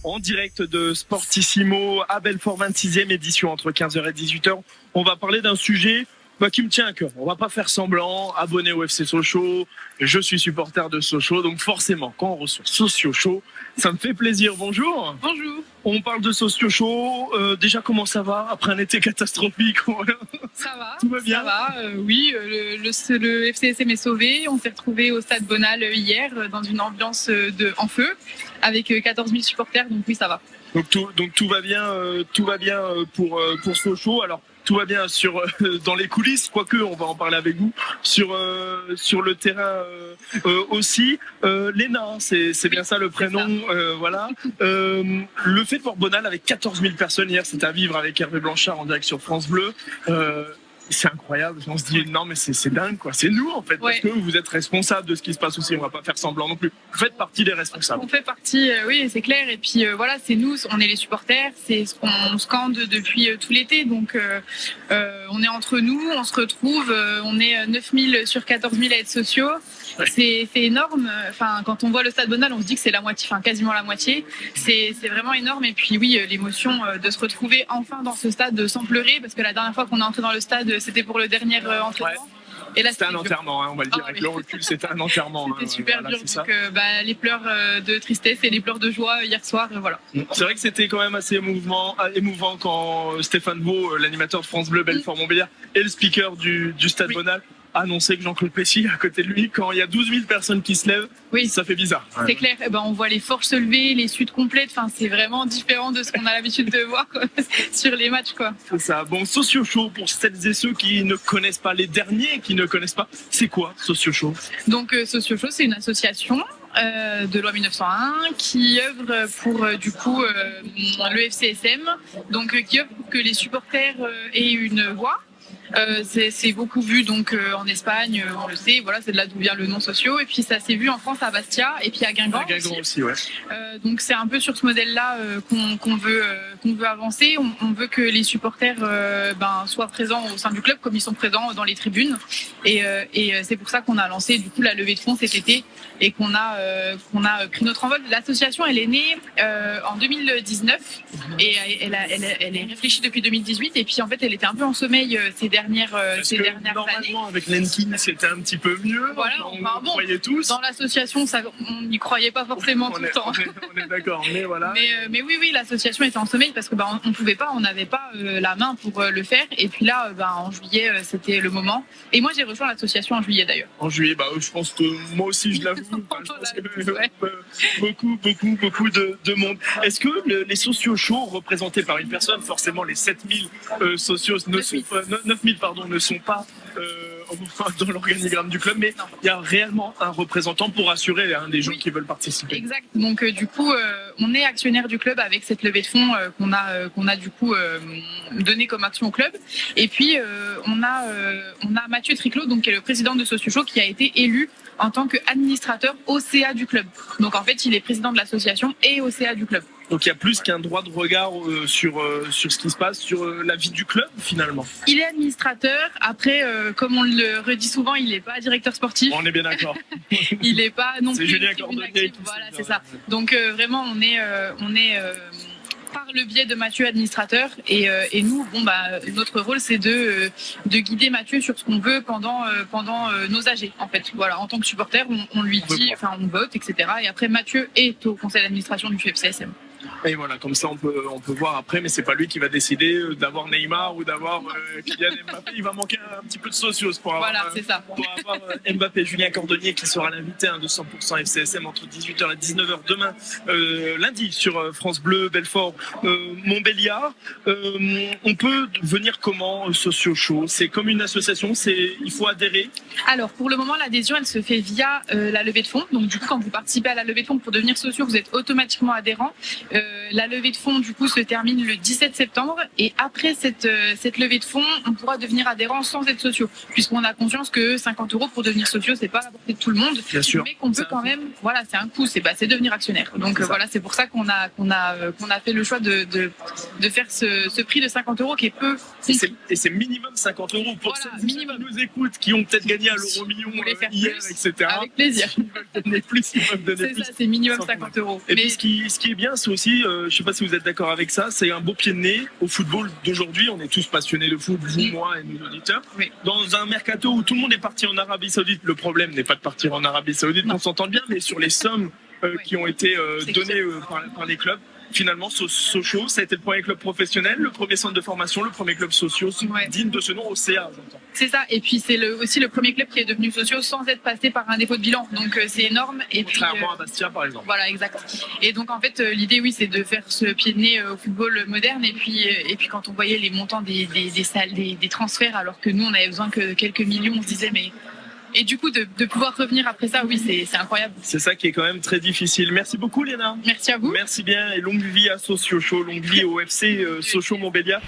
en direct de Sportissimo à Belfort, 26e édition entre 15h et 18h. On va parler d'un sujet qui me tient à cœur. On va pas faire semblant, abonné au FC Sochaux, je suis supporter de Sochaux, donc forcément quand on reçoit Sochaux, ça me fait plaisir. Bonjour. Bonjour. On parle de Sochaux, déjà comment ça va après un été catastrophique? Ça va. Tout va bien? Ça va, oui, le FCSM est sauvé. On s'est retrouvé au stade Bonal hier dans une ambiance en feu avec 14 000 supporters, donc oui, ça va. Donc tout va bien, pour Sochaux. Alors tout va bien dans les coulisses, quoique on va en parler avec vous sur le terrain aussi. Léna, c'est bien ça le prénom, voilà. Le fait de voir Bonal avec 14 000 personnes hier, c'était à vivre avec Hervé Blanchard en direct sur France Bleu. C'est incroyable, on se dit non mais c'est dingue quoi, c'est nous en fait, parce que vous êtes responsables de ce qui se passe aussi, on va pas faire semblant non plus, vous faites partie des responsables. On fait partie, oui c'est clair, et puis voilà, c'est nous, on est les supporters, c'est ce qu'on scande depuis tout l'été, donc on est entre nous, on se retrouve, on est 9 000 sur 14 000 à être sociaux. Ouais. C'est énorme, enfin, quand on voit le stade Bonal, on se dit que c'est la moitié, enfin quasiment la moitié, c'est vraiment énorme, et puis oui, l'émotion de se retrouver enfin dans ce stade sans pleurer, parce que la dernière fois qu'on est entré dans le stade, c'était pour le dernier entraînement. Ouais. Et là, c'était un enterrement, on va le dire, avec le recul, c'était un enterrement. C'était super dur, donc les pleurs de tristesse et les pleurs de joie hier soir, voilà. C'est vrai que c'était quand même assez émouvant quand Stéphane Vaux, l'animateur de France Bleu Belfort-Montbéliard, et le speaker du stade Bonal, annoncer que Jean-Claude Pessy à côté de lui, quand il y a 12 000 personnes qui se lèvent, oui, ça fait bizarre. C'est clair, on voit les forces se lever, les suites complètes, enfin, c'est vraiment différent de ce qu'on a l'habitude de voir sur les matchs, quoi. C'est ça. Bon, Sochaux, pour celles et ceux qui ne connaissent pas, les derniers qui ne connaissent pas, c'est quoi Sochaux? Donc Sochaux, c'est une association de loi 1901 qui œuvre pour le FCSM, donc qui œuvre pour que les supporters aient une voix. C'est beaucoup vu donc en Espagne, on le sait, voilà, c'est de là d'où vient le nom Sochaux, et puis ça s'est vu en France à Bastia et puis à Guingamp aussi, ouais. Donc c'est un peu sur ce modèle-là qu'on veut avancer. On veut que les supporters soient présents au sein du club comme ils sont présents dans les tribunes, et c'est pour ça qu'on a lancé du coup la levée de fonds cet été et qu'on a pris notre envol. L'association, elle est née en 2019 et elle est réfléchie depuis 2018, et puis en fait elle était un peu en sommeil ces dernières années. Avec Lenkin, c'était un petit peu mieux. Voilà, on croyait tous. Dans l'association, on n'y croyait pas forcément tout le temps. On est d'accord, mais voilà. Mais oui, l'association était en sommeil parce que on pouvait pas, on n'avait pas la main pour le faire. Et puis là, en juillet, c'était le moment. Et moi, j'ai rejoint l'association en juillet d'ailleurs. En juillet, je pense que moi aussi, je l'avoue. Je pense que beaucoup de monde. Est-ce que les sociaux chauds représentés par une personne, forcément les 7000 sociaux, 9000 ne sont pas dans l'organigramme du club, mais il y a réellement un représentant pour assurer des gens qui veulent participer. Exact. Donc du coup, on est actionnaire du club avec cette levée de fonds qu'on a du coup donné comme action au club. Et puis on a Mathieu Triclot, donc qui est le président de Sochaux, qui a été élu en tant qu'administrateur OCA du club. Donc en fait, il est président de l'association et OCA du club. Donc il y a plus qu'un droit de regard sur ce qui se passe, sur la vie du club finalement. Il est administrateur. Après, comme on le redit souvent, il n'est pas directeur sportif. On est bien d'accord. Il n'est pas non plus. C'est Julien Cordonnier. Voilà, c'est ça. Donc vraiment, on est par le biais de Mathieu, administrateur, et nous, notre rôle, c'est de guider Mathieu sur ce qu'on veut pendant nos AG, en fait. Voilà, en tant que supporter, on lui dit, on vote, etc. Et après, Mathieu est au conseil d'administration du FCSM. Et voilà, comme ça on peut voir après, mais c'est pas lui qui va décider d'avoir Neymar ou d'avoir Kylian Mbappé. Il va manquer un petit peu de socios pour avoir Mbappé. Julien Cordonnier qui sera l'invité de 100% FCSM entre 18h et 19h demain, lundi sur France Bleu Belfort Montbéliard. On peut venir comment Sochaux? C'est comme une association, il faut adhérer? Alors pour le moment, l'adhésion elle se fait via la levée de fonds. Donc du coup, quand vous participez à la levée de fonds pour devenir socio, vous êtes automatiquement adhérent. La levée de fonds du coup se termine le 17 septembre, et après cette levée de fonds, on pourra devenir adhérent sans être socio, puisqu'on a conscience que 50 € pour devenir socio, c'est pas à la portée de tout le monde. Bien sûr. Mais qu'on peut quand même, voilà, c'est un coût, c'est devenir actionnaire. Donc voilà, c'est pour ça qu'on a fait le choix de faire ce prix de 50 € qui est peu. Et c'est minimum 50 € pour Voilà, ceux qui nous écoutent, qui ont peut-être gagné à l'euro million hier, etc. Avec plaisir. Ils veulent donner plus, ils peuvent donner plus. C'est ça, c'est minimum 50 €. Et puis ce qui est bien, c'est aussi, je ne sais pas si vous êtes d'accord avec ça, c'est un beau pied de nez au football d'aujourd'hui. On est tous passionnés de foot, vous, moi et nos auditeurs. Oui. Dans un mercato où tout le monde est parti en Arabie Saoudite, le problème n'est pas de partir en Arabie Saoudite, on s'entend bien, mais sur les sommes qui ont été données par les clubs. Finalement, Sochaux, ça a été le premier club professionnel, le premier centre de formation, le premier club socio digne de ce nom au CA, j'entends. C'est ça, et puis c'est aussi le premier club qui est devenu socio sans être passé par un dépôt de bilan, donc c'est énorme. Et contrairement à Bastia, par exemple. Voilà, exact. Et donc en fait, l'idée, oui, c'est de faire ce pied de nez au football moderne, et puis quand on voyait les montants des salles, des transferts, alors que nous, on avait besoin que quelques millions, on se disait, mais... Et du coup, de pouvoir revenir après ça, oui, c'est incroyable. C'est ça qui est quand même très difficile. Merci beaucoup, Léna. Merci à vous. Merci bien et longue vie à Sochaux, longue vie au FC Sochaux Montbéliard.